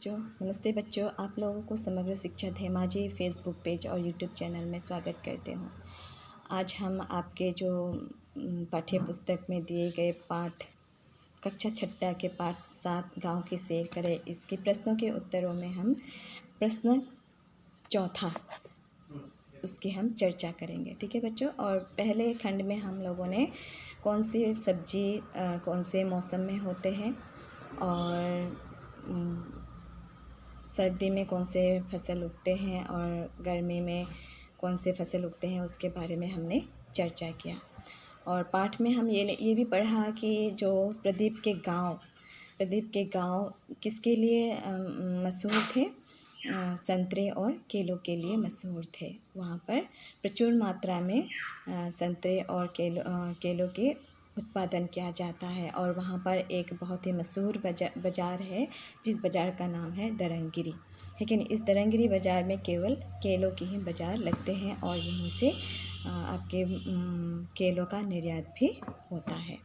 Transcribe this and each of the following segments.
बच्चों, नमस्ते बच्चों। आप लोगों को समग्र शिक्षा धेमाजी फेसबुक पेज और यूट्यूब चैनल में स्वागत करते हूँ। आज हम आपके जो पाठ्य पुस्तक में दिए गए पाठ कक्षा छठा के पाठ 7 गांव की सैर करें, इसके प्रश्नों के उत्तरों में हम प्रश्न चौथा उसकी हम चर्चा करेंगे। ठीक है बच्चों। और पहले खंड में हम लोगों ने कौन सी सब्जी कौन से मौसम में होते हैं और सर्दी में कौन से फसल उगते हैं और गर्मी में कौन से फसल उगते हैं उसके बारे में हमने चर्चा किया। और पाठ में हम ये भी पढ़ा कि जो प्रदीप के गांव किसके लिए मशहूर थे, संतरे और केलों के लिए मशहूर थे। वहाँ पर प्रचुर मात्रा में संतरे और केलों के उत्पादन किया जाता है। और वहाँ पर एक बहुत ही मशहूर बाज़ार है जिस बाज़ार का नाम है दरंगिरी। लेकिन इस दरंगिरी बाज़ार में केवल केलों के ही बाज़ार लगते हैं और यहीं से आपके केलों का निर्यात भी होता है।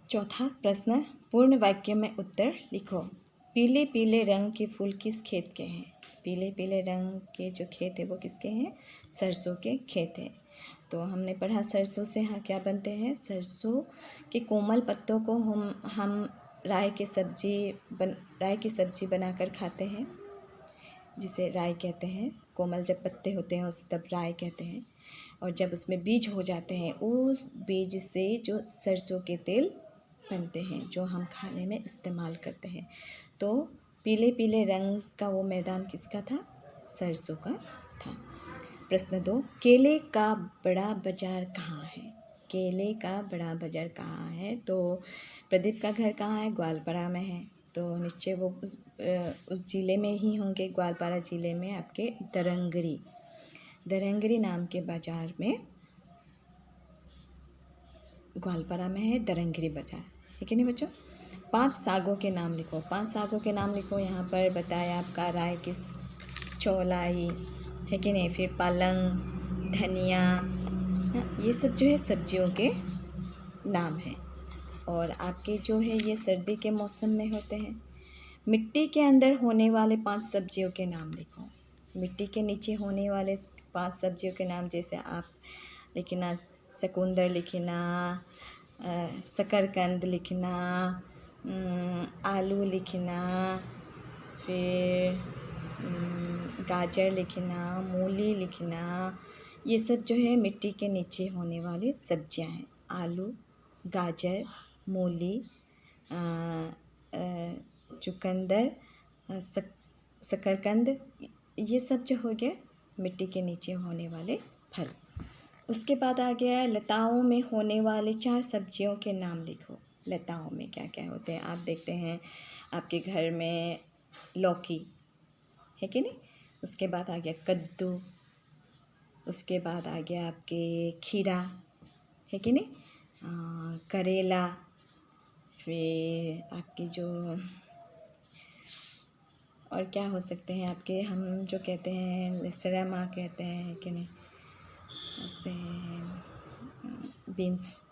चौथा प्रश्न, पूर्ण वाक्य में उत्तर लिखो। पीले पीले रंग के फूल किस खेत के हैं? पीले पीले रंग के जो खेत है वो किसके हैं? सरसों के खेत हैं। तो हमने पढ़ा सरसों से क्या बनते हैं। सरसों के कोमल पत्तों को हम राई की सब्जी बनाकर खाते हैं, जिसे राई कहते हैं। कोमल जब पत्ते होते हैं उस तब राई कहते हैं। और जब उसमें बीज हो जाते हैं उस बीज से जो सरसों के तेल बनते हैं जो हम खाने में इस्तेमाल करते हैं। तो पीले पीले रंग का वो मैदान किसका था? सरसों का था। प्रश्न 2, केले का बड़ा बाज़ार कहाँ है? केले का बड़ा बाज़ार कहाँ है? तो प्रदीप का घर कहाँ है? ग्वालपाड़ा में है। तो निश्चय वो उस ज़िले में ही होंगे। ग्वालपाड़ा ज़िले में आपके दरंगरी नाम के बाज़ार में, ग्वालपाड़ा में है दरंगरी बाज़ार। ठीक है नहीं बच्चों। 5 सागों के नाम लिखो। 5 सागों के नाम लिखो। यहाँ पर बताया आपका राय किस चौलाई है कि नहीं, फिर पालंग, धनिया, ये सब जो है सब्जियों के नाम हैं। और आपके जो है ये सर्दी के मौसम में होते हैं। मिट्टी के अंदर होने वाले 5 सब्जियों के नाम लिखो। मिट्टी के नीचे होने वाले 5 सब्जियों के नाम, जैसे आप लिखना चुकंदर लिखना, शकरकंद लिखना, आलू लिखना, फिर गाजर लिखना, मूली लिखना। ये सब जो है मिट्टी के नीचे होने वाली सब्जियां हैं। आलू, गाजर, मूली, चुकंदर, शकरकंद, ये सब जो हो गया मिट्टी के नीचे होने वाले फल। उसके बाद आ गया लताओं में होने वाले 4 सब्जियों के नाम लिखो। लताओं में क्या क्या होते हैं? आप देखते हैं आपके घर में लौकी है कि नहीं। उसके बाद आ गया कद्दू, उसके बाद आ गया आपके खीरा है कि नहीं, करेला, फिर आपकी जो और क्या हो सकते हैं आपके, हम जो कहते हैं लसरा माँ कहते हैं कि नहीं, उसे बीन्स,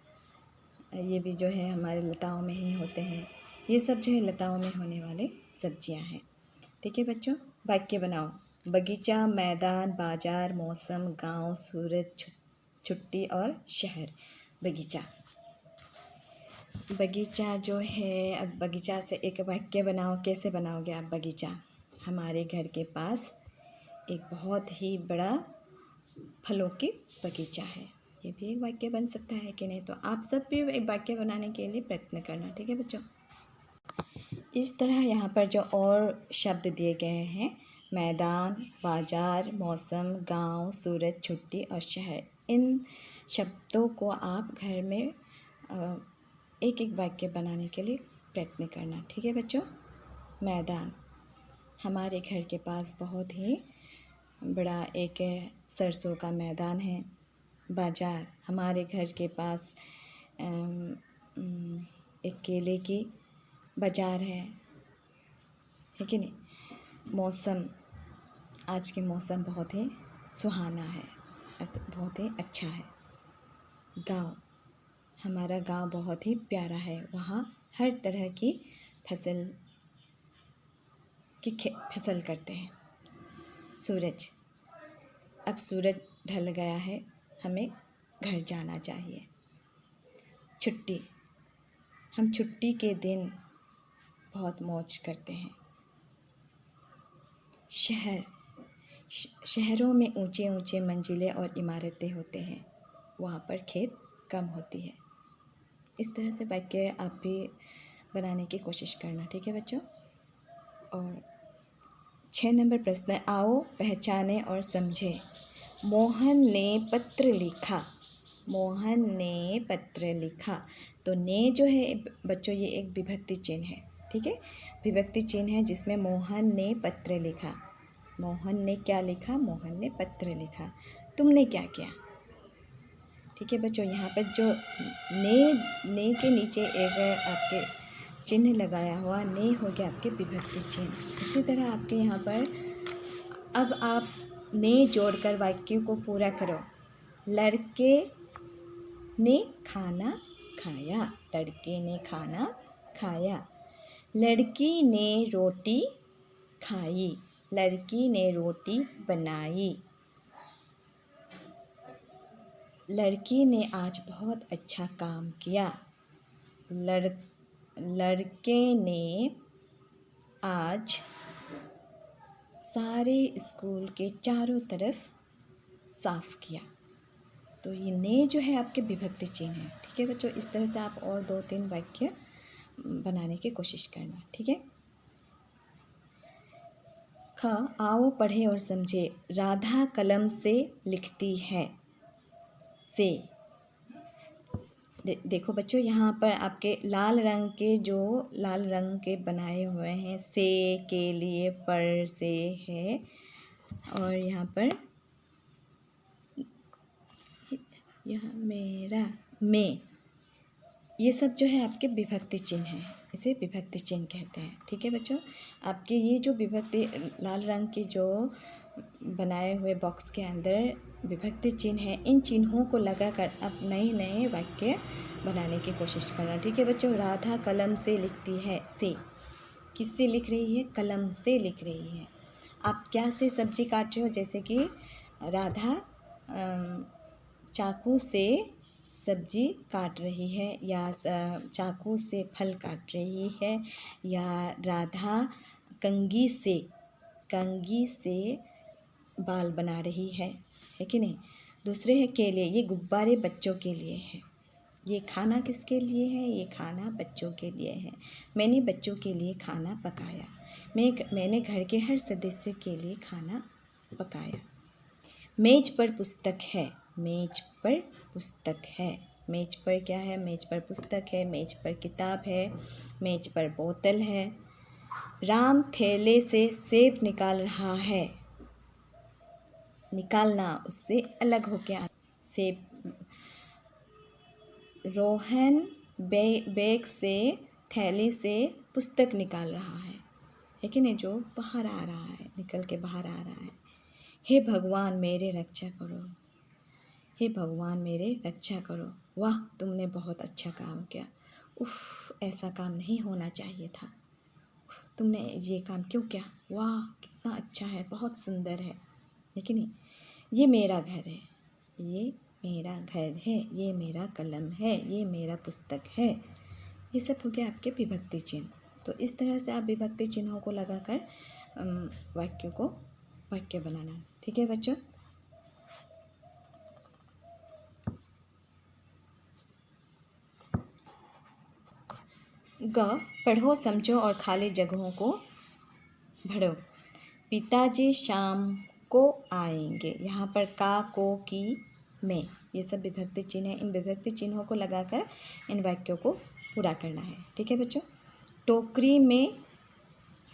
ये भी जो है हमारे लताओं में ही होते हैं। ये सब जो है लताओं में होने वाले सब्जियां हैं। ठीक है बच्चों। वाक्य बनाओ। बगीचा, मैदान, बाजार, मौसम, गांव, सूरज, छुट्टी और शहर। बगीचा जो है, अब बगीचा से एक वाक्य बनाओ। कैसे बनाओगे आप? बगीचा, हमारे घर के पास एक बहुत ही बड़ा फलों की बगीचा है। ये भी एक वाक्य बन सकता है कि नहीं। तो आप सब भी एक वाक्य बनाने के लिए प्रयत्न करना। ठीक है बच्चों। इस तरह यहाँ पर जो और शब्द दिए गए हैं, मैदान, बाजार, मौसम, गांव, सूरज, छुट्टी और शहर, इन शब्दों को आप घर में एक एक वाक्य बनाने के लिए प्रयत्न करना। ठीक है बच्चों। मैदान, हमारे घर के पास बहुत ही बड़ा एक सरसों का मैदान है। बाज़ार, हमारे घर के पास एक केले की बाज़ार है कि नहीं। मौसम, आज के मौसम बहुत ही सुहाना है, बहुत ही अच्छा है। गांव, हमारा गांव बहुत ही प्यारा है, वहाँ हर तरह की फसल फसल करते हैं। सूरज, अब सूरज ढल गया है, हमें घर जाना चाहिए। छुट्टी, हम छुट्टी के दिन बहुत मौज करते हैं। शहरों में ऊंचे ऊंचे मंजिलें और इमारतें होते हैं, वहाँ पर खेत कम होती है। इस तरह से वाक्य आप भी बनाने की कोशिश करना, ठीक है बच्चों। और 6 नंबर प्रश्न, आओ पहचाने और समझें। मोहन ने पत्र लिखा। मोहन ने पत्र लिखा। तो ने जो है बच्चों ये एक विभक्ति चिन्ह है, ठीक है। विभक्ति चिन्ह है जिसमें मोहन ने पत्र लिखा। मोहन ने क्या लिखा? मोहन ने पत्र लिखा। तुमने क्या किया? ठीक है बच्चों, यहाँ पर जो ने के नीचे एक आपके चिन्ह लगाया हुआ, ने हो गया आपके विभक्ति चिन्ह। इसी तरह आपके यहाँ पर अब आप ने जोड़कर वाक्य को पूरा करो। लड़के ने खाना खाया। लड़के ने खाना खाया। लड़की ने रोटी खाई। लड़की ने रोटी बनाई। लड़की ने आज बहुत अच्छा काम किया। लड़के ने आज सारे स्कूल के चारों तरफ साफ किया। तो ये ने जो है आपके विभक्ति चिन्ह है, ठीक है बच्चों। इस तरह से आप और 2-3 वाक्य बनाने की कोशिश करना, ठीक है। ख, आओ पढ़े और समझे। राधा कलम से लिखती है। से, देखो बच्चों, यहाँ पर आपके लाल रंग के बनाए हुए हैं। से के लिए पर से है, और यहाँ पर यहाँ मेरा में, ये सब जो है आपके विभक्ति चिन्ह हैं। इसे विभक्ति चिन्ह कहते हैं, ठीक है बच्चों। आपके ये जो विभक्ति लाल रंग के जो बनाए हुए बॉक्स के अंदर विभक्ति चिन्ह है, इन चिन्हों को लगाकर आप नए नए वाक्य बनाने की कोशिश करना, ठीक है बच्चों। राधा कलम से लिखती है। से किससे लिख रही है? कलम से लिख रही है। आप क्या से सब्जी काट रहे हो? जैसे कि राधा चाकू से सब्जी काट रही है, या चाकू से फल काट रही है, या राधा कंघी से बाल बना रही है कि नहीं। दूसरे है के लिए, ये गुब्बारे बच्चों के लिए है। ये खाना किसके लिए है? ये खाना बच्चों के लिए है। मैंने बच्चों के लिए खाना पकाया। मैंने घर के हर सदस्य के लिए खाना पकाया। मेज पर पुस्तक है। मेज पर पुस्तक है। मेज पर क्या है? मेज पर पुस्तक है, मेज पर किताब है, मेज पर बोतल है। राम थैले से सेब निकाल रहा है। निकालना उससे अलग हो गया। सेब। रोहन बैग से, थैली से पुस्तक निकाल रहा है कि नहीं, जो बाहर आ रहा है, निकल के बाहर आ रहा है। हे भगवान मेरे रक्षा करो। हे भगवान मेरे रक्षा करो। वाह, तुमने बहुत अच्छा काम किया। उफ़, ऐसा काम नहीं होना चाहिए था। तुमने ये काम क्यों किया? वाह, कितना अच्छा है, बहुत सुंदर है कि नहीं। ये मेरा घर है। ये मेरा घर है। ये मेरा कलम है। ये मेरा पुस्तक है। ये सब हो गया आपके विभक्ति चिन्ह। तो इस तरह से आप विभक्ति चिन्हों को लगाकर वाक्य बनाना, ठीक है बच्चों। ग, पढ़ो, समझो और खाली जगहों को भरो। पिताजी शाम को आएंगे। यहाँ पर का, को, की, में, ये सब विभक्ति चिन्ह है। इन विभक्ति चिन्हों को लगाकर इन वाक्यों को पूरा करना है, ठीक है बच्चों। टोकरी में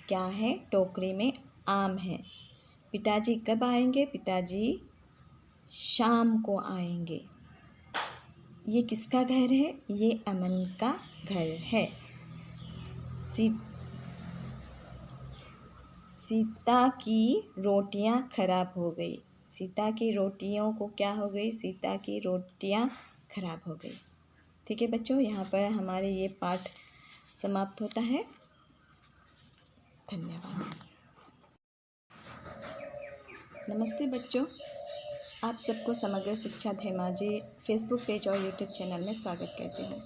क्या है? टोकरी में आम है। पिताजी कब आएंगे? पिताजी शाम को आएंगे। ये किसका घर है? ये अमन का घर है। सीता की रोटियां खराब हो गई। सीता की रोटियों को क्या हो गई? सीता की रोटियां खराब हो गई, ठीक है बच्चों। यहाँ पर हमारे ये पाठ समाप्त होता है। धन्यवाद। नमस्ते बच्चों, आप सबको समग्र शिक्षा धेमाजी फेसबुक पेज और यूट्यूब चैनल में स्वागत करती हूँ।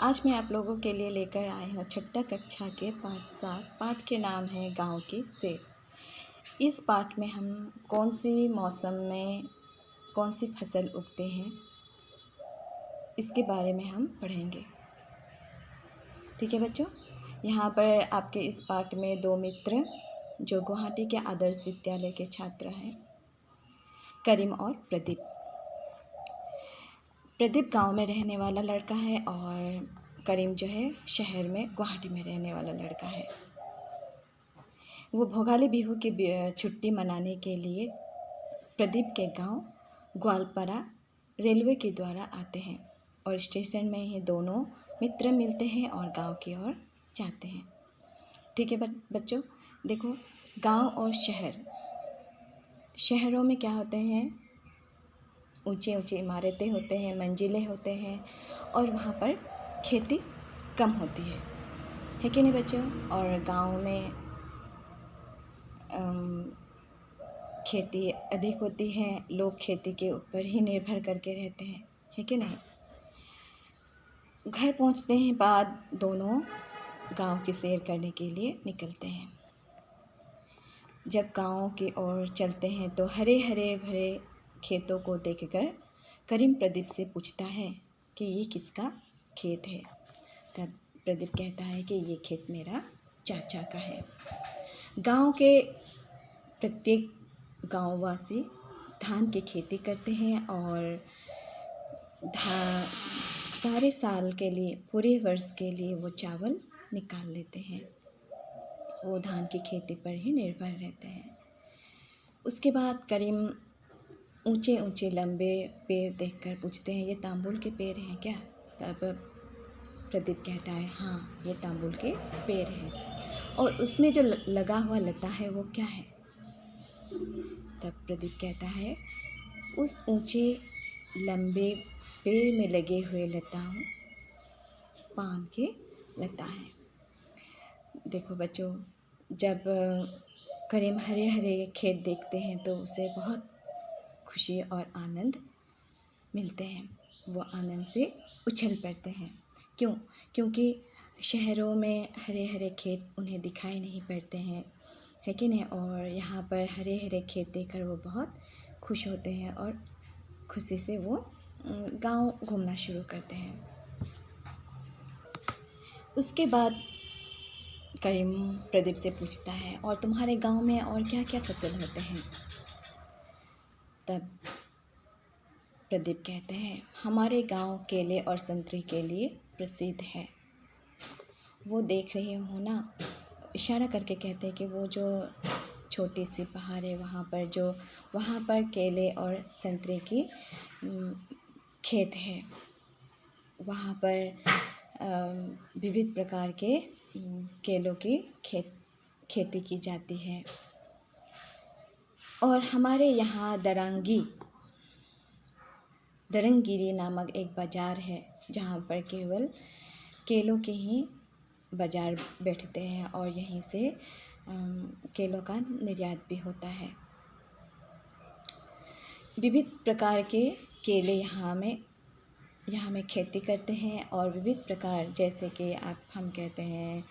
आज मैं आप लोगों के लिए लेकर आई हूँ छठा कक्षा के पाठ 7। पाठ के नाम है गाँव की सेब। इस पाठ में हम कौन सी मौसम में कौन सी फसल उगते हैं इसके बारे में हम पढ़ेंगे। ठीक है बच्चों, यहाँ पर आपके इस पाठ में दो मित्र जो गुवाहाटी के आदर्श विद्यालय के छात्र हैं, करीम और प्रदीप। प्रदीप गांव में रहने वाला लड़का है और करीम जो है शहर में गुवाहाटी में रहने वाला लड़का है। वो भोगाली बिहू की छुट्टी मनाने के लिए प्रदीप के गांव ग्वालपारा रेलवे के द्वारा आते हैं और स्टेशन में ही दोनों मित्र मिलते हैं और गांव की ओर जाते हैं। ठीक है बच्चों, देखो गांव और शहर, शहरों में क्या होते हैं, ऊंचे ऊंचे इमारतें होते हैं, मंजिलें होते हैं और वहाँ पर खेती कम होती है कि नहीं बच्चों। और गांव में खेती अधिक होती है, लोग खेती के ऊपर ही निर्भर करके रहते हैं, है कि नहीं। घर पहुंचते हैं बाद दोनों गांव की सैर करने के लिए निकलते हैं। जब गांव की ओर चलते हैं तो हरे हरे भरे खेतों को देखकर करीम प्रदीप से पूछता है कि ये किसका खेत है। तब प्रदीप कहता है कि ये खेत मेरा चाचा का है। गांव के प्रत्येक गांववासी धान की खेती करते हैं और सारे साल के लिए, पूरे वर्ष के लिए वो चावल निकाल लेते हैं। वो धान की खेती पर ही निर्भर रहते हैं। उसके बाद करीम ऊंचे ऊंचे लंबे पेड़ देखकर पूछते हैं, ये तांबुल के पेड़ हैं क्या। तब प्रदीप कहता है, हाँ ये तांबुल के पेड़ हैं। और उसमें जो लगा हुआ लता है वो क्या है। तब प्रदीप कहता है, उस ऊंचे लंबे पेड़ में लगे हुए लताओं पान के लता है। देखो बच्चों, जब करीम हरे हरे खेत देखते हैं तो उसे बहुत खुशी और आनंद मिलते हैं। वो आनंद से उछल पड़ते हैं। क्यों? क्योंकि शहरों में हरे हरे खेत उन्हें दिखाई नहीं पड़ते हैं, है कि नहीं। और यहाँ पर हरे हरे खेत देखकर वो बहुत खुश होते हैं और खुशी से वो गांव घूमना शुरू करते हैं। उसके बाद करीम प्रदीप से पूछता है, और तुम्हारे गांव में और क्या क्या फसल होते हैं। तब प्रदीप कहते हैं, हमारे गांव केले और संतरे के लिए प्रसिद्ध है। वो देख रहे हो ना, इशारा करके कहते हैं कि वो जो छोटी सी पहाड़ है वहाँ पर केले और संतरे की खेत है। वहाँ पर विविध प्रकार के केलों की खेती की जाती है। और हमारे यहाँ दरंगिरी नामक एक बाज़ार है जहाँ पर केवल केलों के ही बाज़ार बैठते हैं और यहीं से केलों का निर्यात भी होता है। विविध प्रकार के केले यहाँ में खेती करते हैं और विविध प्रकार, जैसे कि हम कहते हैं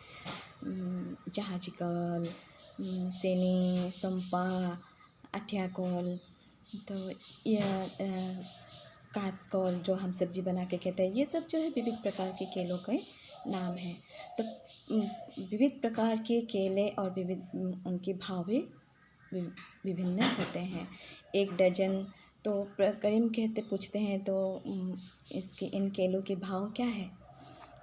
जहाजीकौल, सेनी, संपा, अठियाकौल, तो यह कांचकौल जो हम सब्ज़ी बना के कहते हैं, ये सब जो है विविध प्रकार के केलों के नाम हैं। तो विविध प्रकार के केले और विविध उनके भाव भी विभिन्न होते हैं। 1 डजन, तो करीम पूछते हैं तो इन केलों के भाव क्या है।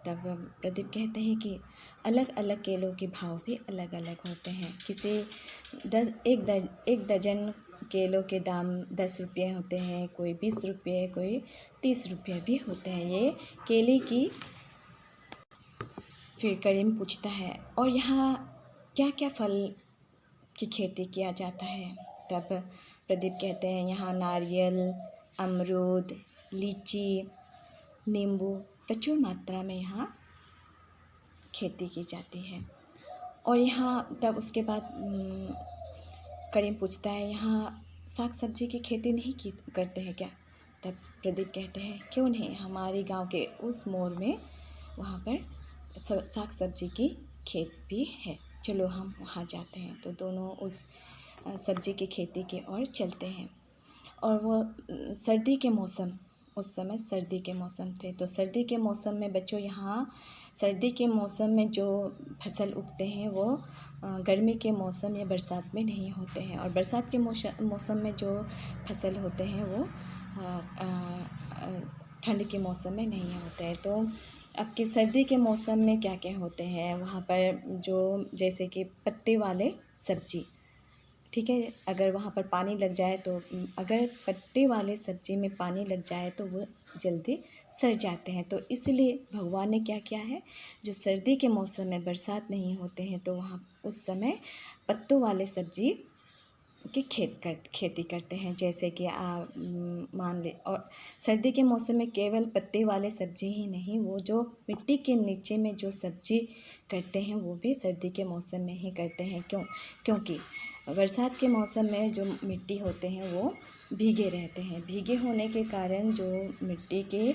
तब प्रदीप कहते हैं कि अलग अलग केलों के भाव भी अलग अलग होते हैं। एक दर्जन केलों के दाम 10 रुपये होते हैं, कोई 20 रुपये, कोई 30 रुपये भी होते हैं ये केले की। फिर करीम पूछता है, और यहाँ क्या क्या फल की खेती किया जाता है। तब प्रदीप कहते हैं, यहाँ नारियल, अमरूद, लीची, नींबू प्रचुर मात्रा में यहाँ खेती की जाती है। और यहाँ तब उसके बाद करीम पूछता है, यहाँ साग सब्जी की खेती नहीं की करते हैं क्या? तब प्रदीप कहते हैं, क्यों नहीं, हमारे गांव के उस मोड़ में वहाँ पर साग सब्जी की खेत भी है, चलो हम वहाँ जाते हैं। तो दोनों उस सब्जी की खेती की ओर चलते हैं। और वो सर्दी के मौसम, उस समय सर्दी के मौसम थे। तो सर्दी के मौसम में बच्चों, यहाँ सर्दी के मौसम में जो फसल उगते हैं वो गर्मी के मौसम या बरसात में नहीं होते हैं। और बरसात के मौसम में जो फसल होते हैं वो ठंड के मौसम में नहीं होते हैं। तो अब के सर्दी के मौसम में क्या क्या होते हैं वहाँ पर, जो जैसे कि पत्ते वाले सब्जी, ठीक है, अगर वहाँ पर पानी लग जाए तो अगर पत्ते वाले सब्जी में पानी लग जाए तो वो जल्दी सड़ जाते हैं। तो इसलिए भगवान ने क्या किया है, जो सर्दी के मौसम में बरसात नहीं होते हैं तो वहाँ उस समय पत्तों वाले सब्जी की खेती करते हैं। जैसे कि मान ले, और सर्दी के मौसम में केवल पत्ते वाले सब्जी ही नहीं, वो जो मिट्टी के नीचे में जो सब्जी करते हैं वो भी सर्दी के मौसम में ही करते हैं। क्योंकि बरसात के मौसम में जो मिट्टी होते हैं वो भीगे रहते हैं। भीगे होने के कारण जो मिट्टी के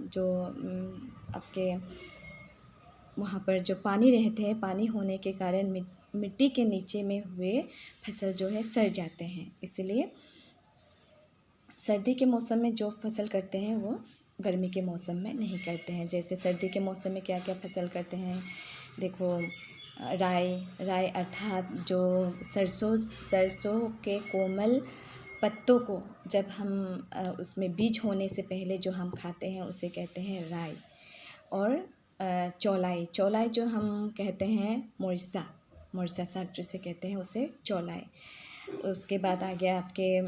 जो आपके वहाँ पर जो पानी रहते हैं, पानी होने के कारण मिट्टी के नीचे में हुए फसल जो है सड़ जाते हैं। इसलिए सर्दी के मौसम में जो फसल करते हैं वो गर्मी के मौसम में नहीं करते हैं। जैसे सर्दी के मौसम में क्या क्या फसल करते हैं, देखो, राई अर्थात जो सरसों के कोमल पत्तों को जब हम उसमें बीज होने से पहले जो हम खाते हैं उसे कहते हैं राई। और चौलाई जो हम कहते हैं मोरसा साग जिसे कहते हैं उसे चौलाई। उसके बाद आ गया आपके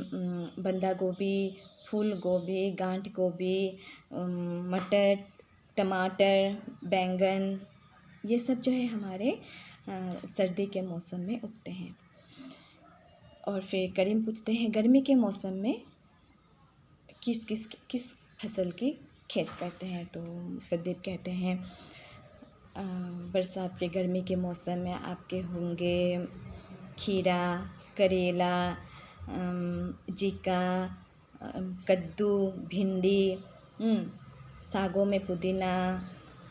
बंदा गोभी, फूल गोभी, गांठ गोभी, मटर, टमाटर, बैंगन, ये सब जो है हमारे सर्दी के मौसम में उगते हैं। और फिर करीम पूछते हैं, गर्मी के मौसम में किस फसल की खेत करते हैं? तो प्रदीप कहते हैं, बरसात के गर्मी के मौसम में आपके होंगे खीरा, करेला, जीका, कद्दू, भिंडी, सागों में पुदीना,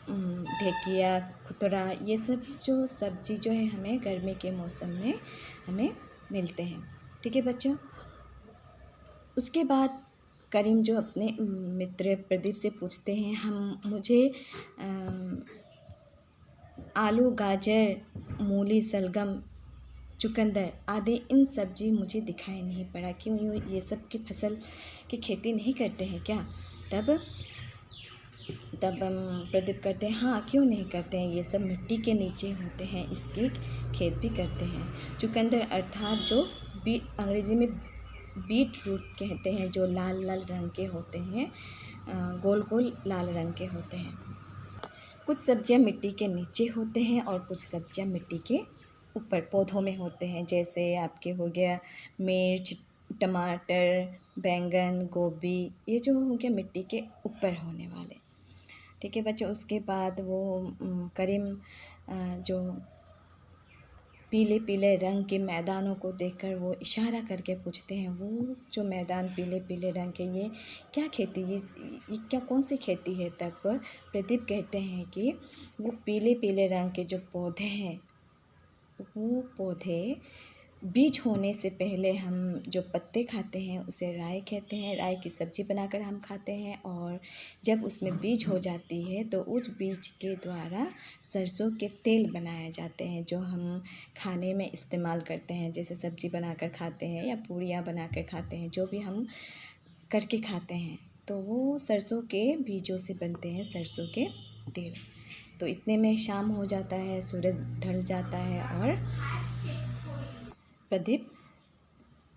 ढेकिया, खुतरा, ये सब जो सब्जी जो है हमें गर्मी के मौसम में हमें मिलते हैं। ठीक है बच्चों। उसके बाद करीम जो अपने मित्र प्रदीप से पूछते हैं, मुझे आलू, गाजर, मूली, सलगम, चुकंदर आदि इन सब्जी मुझे दिखाई नहीं पड़ा, क्यों ये सब की फसल की खेती नहीं करते हैं क्या? तब हम प्रदीप करते हैं, हाँ क्यों नहीं करते हैं, ये सब मिट्टी के नीचे होते हैं, इसकी खेत भी करते हैं। चुकंदर अर्थात जो अंग्रेज़ी में बीट रूट कहते हैं, जो लाल लाल रंग के होते हैं, गोल गोल लाल रंग के होते हैं। कुछ सब्जियां मिट्टी के नीचे होते हैं और कुछ सब्जियां मिट्टी के ऊपर पौधों में होते हैं। जैसे आपके हो गया मिर्च, टमाटर, बैंगन, गोभी, ये जो हो गया मिट्टी के ऊपर होने वाले। ठीक है बच्चों। उसके बाद वो करीम जो पीले पीले रंग के मैदानों को देखकर वो इशारा करके पूछते हैं, वो जो मैदान पीले पीले रंग के, ये क्या खेती, ये क्या कौन सी खेती है? तब प्रदीप कहते हैं कि वो पीले पीले रंग के जो पौधे हैं, वो पौधे बीज होने से पहले हम जो पत्ते खाते हैं उसे राई कहते हैं। राई की सब्ज़ी बनाकर हम खाते हैं, और जब उसमें बीज हो जाती है तो उस बीज के द्वारा सरसों के तेल बनाए जाते हैं, जो हम खाने में इस्तेमाल करते हैं। जैसे सब्ज़ी बनाकर खाते हैं या पूड़ियाँ बनाकर खाते हैं, जो भी हम करके खाते हैं तो वो सरसों के बीजों से बनते हैं, सरसों के तेल। तो इतने में शाम हो जाता है, सूरज ढल जाता है, और प्रदीप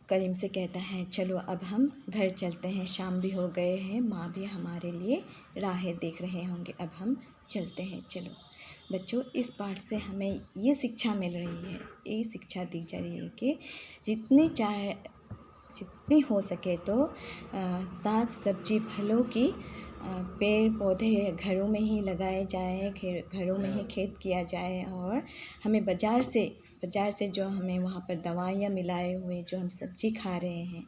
करीम से कहता है, चलो अब हम घर चलते हैं, शाम भी हो गए हैं, माँ भी हमारे लिए राहें देख रहे होंगे, अब हम चलते हैं, चलो। बच्चों, इस पाठ से हमें ये शिक्षा मिल रही है, ये शिक्षा दी जा रही है कि जितनी हो सके तो साग सब्जी फलों की पेड़ पौधे घरों में ही लगाए जाए, घरों में ही खेत किया जाए, और हमें बाज़ार से जो हमें वहाँ पर दवाइयाँ मिलाए हुए जो हम सब्ज़ी खा रहे हैं,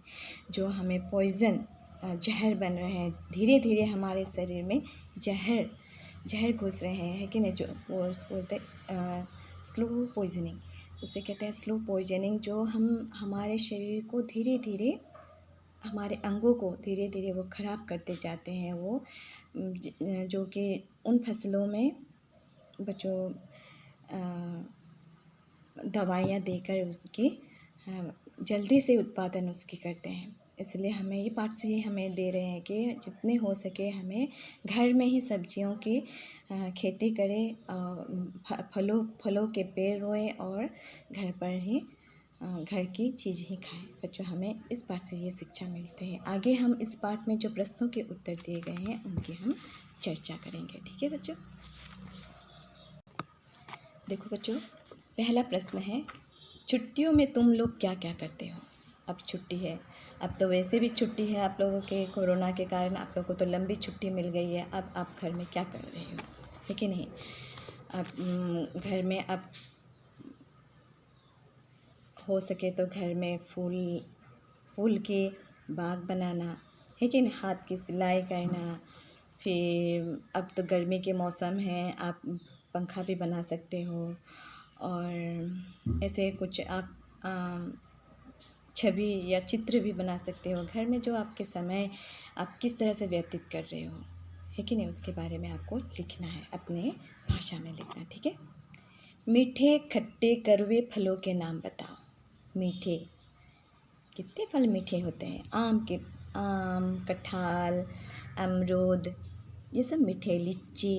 जो हमें पॉइज़न जहर बन रहे हैं, धीरे धीरे हमारे शरीर में जहर घुस रहे हैं, है कि नहीं। जो वो बोलते स्लो पॉइजनिंग, उसे कहते हैं स्लो पॉइजनिंग, जो हमारे शरीर को धीरे धीरे, हमारे अंगों को धीरे धीरे वो ख़राब करते जाते हैं। वो जो कि उन फसलों में बच्चों दवाइयाँ देकर उसकी जल्दी से उत्पादन उसकी करते हैं। इसलिए हमें ये पाठ से ही हमें दे रहे हैं कि जितने हो सके हमें घर में ही सब्जियों की खेती करें, फलों के पेड़ रोएं और घर पर ही घर की चीज़ ही खाएं। बच्चों, हमें इस पाठ से ये शिक्षा मिलती है। आगे हम इस पाठ में जो प्रश्नों के उत्तर दिए गए हैं उनकी हम चर्चा करेंगे। ठीक है बच्चों। देखो बच्चों, पहला प्रश्न है, छुट्टियों में तुम लोग क्या क्या करते हो। अब छुट्टी है, अब तो वैसे भी छुट्टी है आप लोगों के, कोरोना के कारण आप लोगों को तो लंबी छुट्टी मिल गई है। अब आप घर में क्या कर रहे हो, है कि नहीं। अब घर में अब हो सके तो घर में फूल के बाग बनाना, है कि नहीं, हाथ की सिलाई करना। फिर अब तो गर्मी के मौसम है, आप पंखा भी बना सकते हो, और ऐसे कुछ आप छवि या चित्र भी बना सकते हो। घर में जो आपके समय आप किस तरह से व्यतीत कर रहे हो, है कि नहीं, उसके बारे में आपको लिखना है, अपने भाषा में लिखना। ठीक है। मीठे खट्टे कड़वे फलों के नाम बताओ। मीठे, कितने फल मीठे होते हैं। आम, कटहल, अमरूद, ये सब मीठे। लीची,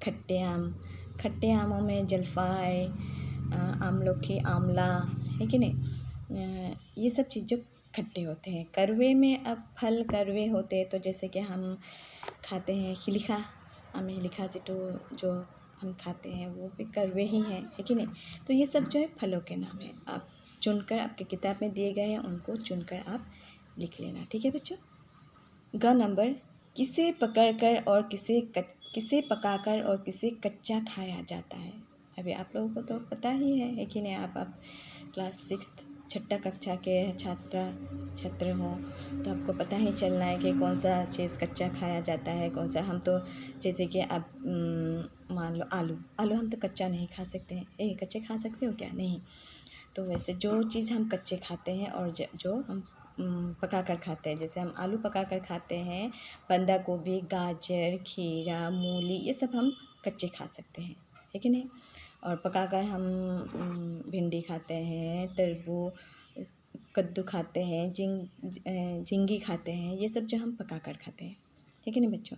खट्टे आमों में जलफाई, आमलकी, आंवला, है कि नहीं, ये सब चीज़ जो खट्टे होते हैं। कड़वे में अब फल कड़वे होते हैं, तो जैसे कि हम खाते हैं हिलिखा जो हम खाते हैं वो भी कड़वे ही हैं, है कि नहीं। तो ये सब जो है फलों के नाम है। आप चुनकर, आपके किताब में दिए गए हैं उनको चुनकर आप लिख लेना। ठीक है बच्चों। ग नंबर, किसे पकाकर और किसे कच्चा खाया जाता है। अभी आप लोगों को तो पता ही है कि नहीं। आप क्लास 6 छठा कक्षा के छात्र हों तो आपको पता ही चलना है कि कौन सा चीज़ कच्चा खाया जाता है, कौन सा। हम तो जैसे कि आप मान लो आलू हम तो कच्चा नहीं खा सकते हैं। कच्चे खा सकते हो क्या, नहीं। तो वैसे जो चीज़ हम कच्चे खाते हैं और जो हम पका कर खाते हैं, जैसे हम आलू पका कर खाते हैं, बंदा गोभी, गाजर, खीरा, मूली, ये सब हम कच्चे खा सकते हैं, है कि नहीं। और पकाकर हम भिंडी खाते हैं, तरबूज, कद्दू खाते हैं, झींगी खाते हैं, ये सब जो हम पकाकर खाते हैं, है कि नहीं बच्चों।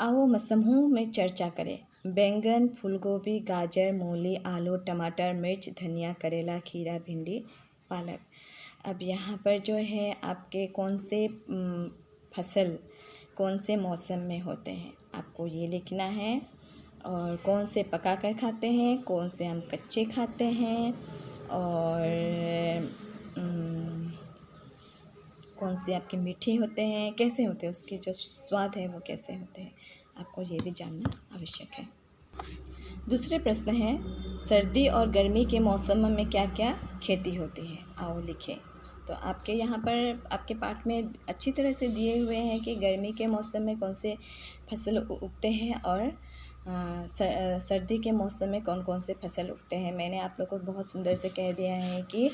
आओ समूह में चर्चा करें। बैंगन, फूलगोभी, गाजर, मूली, आलू, टमाटर, मिर्च, धनिया, करेला, खीरा, भिंडी, पालक। अब यहाँ पर जो है आपके कौन से फसल कौन से मौसम में होते हैं आपको ये लिखना है, और कौन से पका कर खाते हैं, कौन से हम कच्चे खाते हैं, और कौन से आपके मीठे होते हैं, कैसे होते हैं, उसके जो स्वाद है वो कैसे होते हैं, आपको ये भी जानना आवश्यक है। दूसरे प्रश्न है, सर्दी और गर्मी के मौसम में क्या क्या खेती होती है। आओ लिखें। तो आपके यहाँ पर आपके पाठ में अच्छी तरह से दिए हुए हैं कि गर्मी के मौसम में कौन से फसल उगते हैं, और सर्दी के मौसम में कौन कौन से फसल उगते हैं। मैंने आप लोग को बहुत सुंदर से कह दिया है कि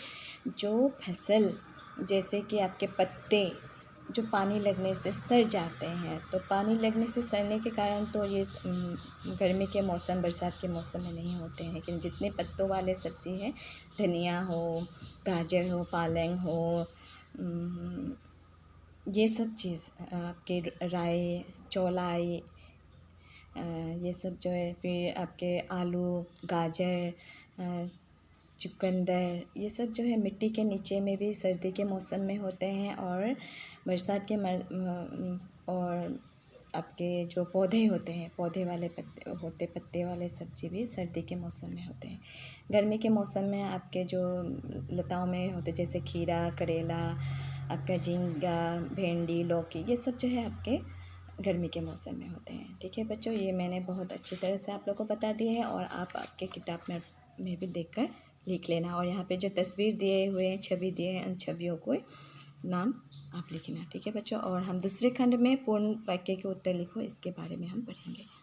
जो फसल, जैसे कि आपके पत्ते जो पानी लगने से सड़ जाते हैं, तो पानी लगने से सड़ने के कारण तो ये गर्मी के मौसम, बरसात के मौसम में नहीं होते हैं। लेकिन जितने पत्तों वाले सब्ज़ी हैं, धनिया हो, गाजर हो, पालक हो, ये सब चीज़ आपके राई, चौलाई, ये सब जो है, फिर आपके आलू, गाजर, चुकंदर, ये सब जो है मिट्टी के नीचे में भी सर्दी के मौसम में होते हैं, और बरसात के और आपके जो पौधे होते हैं, पौधे वाले पत्ते वाले सब्ज़ी भी सर्दी के मौसम में होते हैं। गर्मी के मौसम में आपके जो लताओं में होते, जैसे खीरा, करेला, आपका झींगा, भिंडी, लौकी, ये सब जो है आपके गर्मी के मौसम में होते हैं। ठीक है बच्चों, ये मैंने बहुत अच्छी तरह से आप लोगों को बता दिया है और आप आपके किताब में भी देखकर लिख लेना। और यहाँ पे जो तस्वीर दिए हुए हैं, छवि दिए हैं, उन छवियों को नाम आप लिखना। ठीक है बच्चों, और हम दूसरे खंड में पूर्ण वाक्य के उत्तर लिखो इसके बारे में हम पढ़ेंगे।